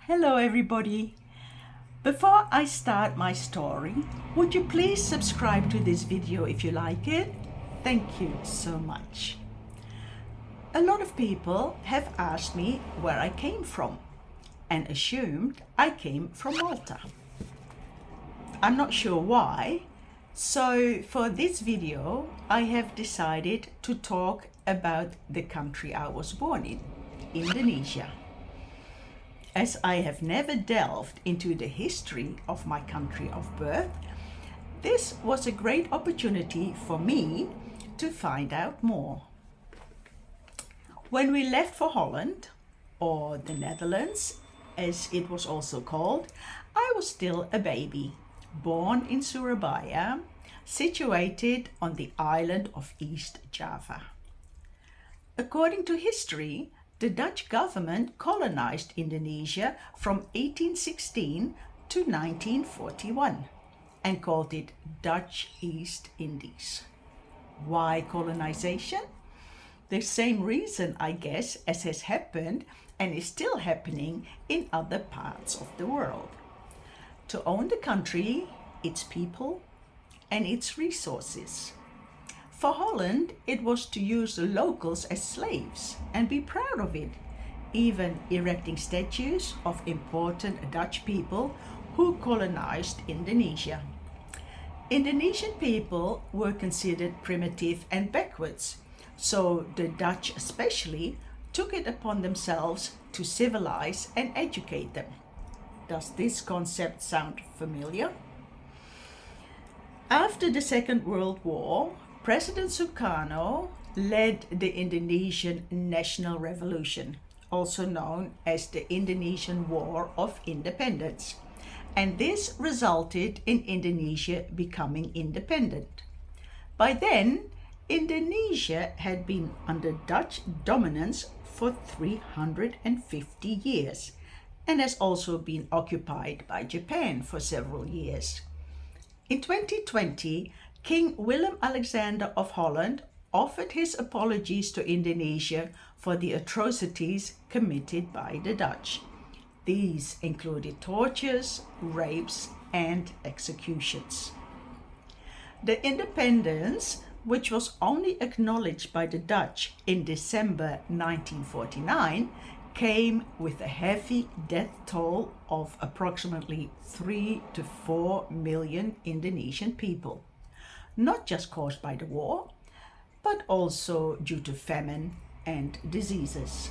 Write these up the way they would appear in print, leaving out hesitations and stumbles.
Hello everybody. Before I start my story, would you please subscribe to this video if you like it? Thank you so much. A lot of people have asked me where I came from and assumed I came from Malta. I'm not sure why, so for this video I have decided to talk about the country I was born in, Indonesia. As I have never delved into the history of my country of birth, this was a great opportunity for me to find out more. When we left for Holland, or the Netherlands, as it was also called, I was still a baby, born in Surabaya, situated on the island of East Java. According to history, the Dutch government colonized Indonesia from 1816 to 1941 and called it Dutch East Indies. Why colonization? The same reason, I guess, as has happened and is still happening in other parts of the world. To own the country, its people, and its resources. For Holland, it was to use the locals as slaves and be proud of it, even erecting statues of important Dutch people who colonized Indonesia. Indonesian people were considered primitive and backwards, so the Dutch especially took it upon themselves to civilize and educate them. Does this concept sound familiar? After the Second World War, President Sukarno led the Indonesian National Revolution, also known as the Indonesian War of Independence, and this resulted in Indonesia becoming independent. By then, Indonesia had been under Dutch dominance for 350 years and has also been occupied by Japan for several years. In 2020, King Willem-Alexander of Holland offered his apologies to Indonesia for the atrocities committed by the Dutch. These included tortures, rapes, and executions. The independence, which was only acknowledged by the Dutch in December 1949, came with a heavy death toll of approximately 3 to 4 million Indonesian people. Not just caused by the war, but also due to famine and diseases.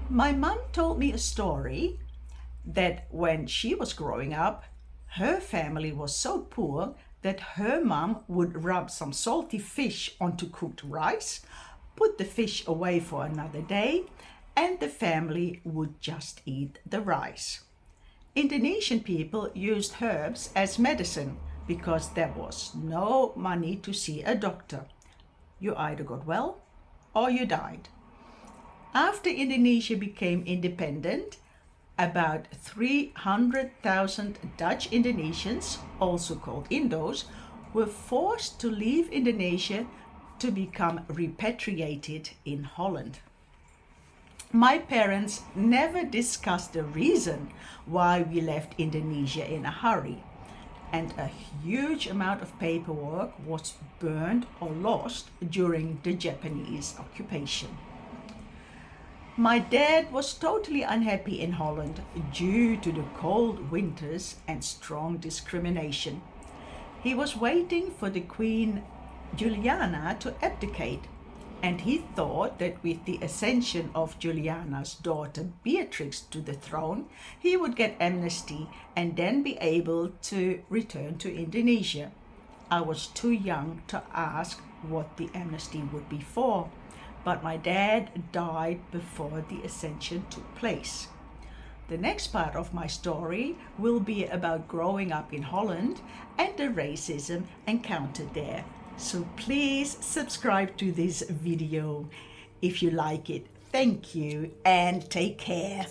My mum told me a story that when she was growing up, her family was so poor that her mum would rub some salty fish onto cooked rice, put the fish away for another day, and the family would just eat the rice. Indonesian people used herbs as medicine because there was no money to see a doctor. You either got well or you died. After Indonesia became independent, about 300,000 Dutch Indonesians, also called Indos, were forced to leave Indonesia to become repatriated in Holland. My parents never discussed the reason why we left Indonesia in a hurry, and a huge amount of paperwork was burned or lost during the Japanese occupation. My dad was totally unhappy in Holland due to the cold winters and strong discrimination. He was waiting for the Queen Juliana to abdicate, and he thought that with the ascension of Juliana's daughter Beatrix to the throne, he would get amnesty and then be able to return to Indonesia. I was too young to ask what the amnesty would be for, but my dad died before the ascension took place. The next part of my story will be about growing up in Holland and the racism encountered there. So please subscribe to this video if you like it. Thank you and take care.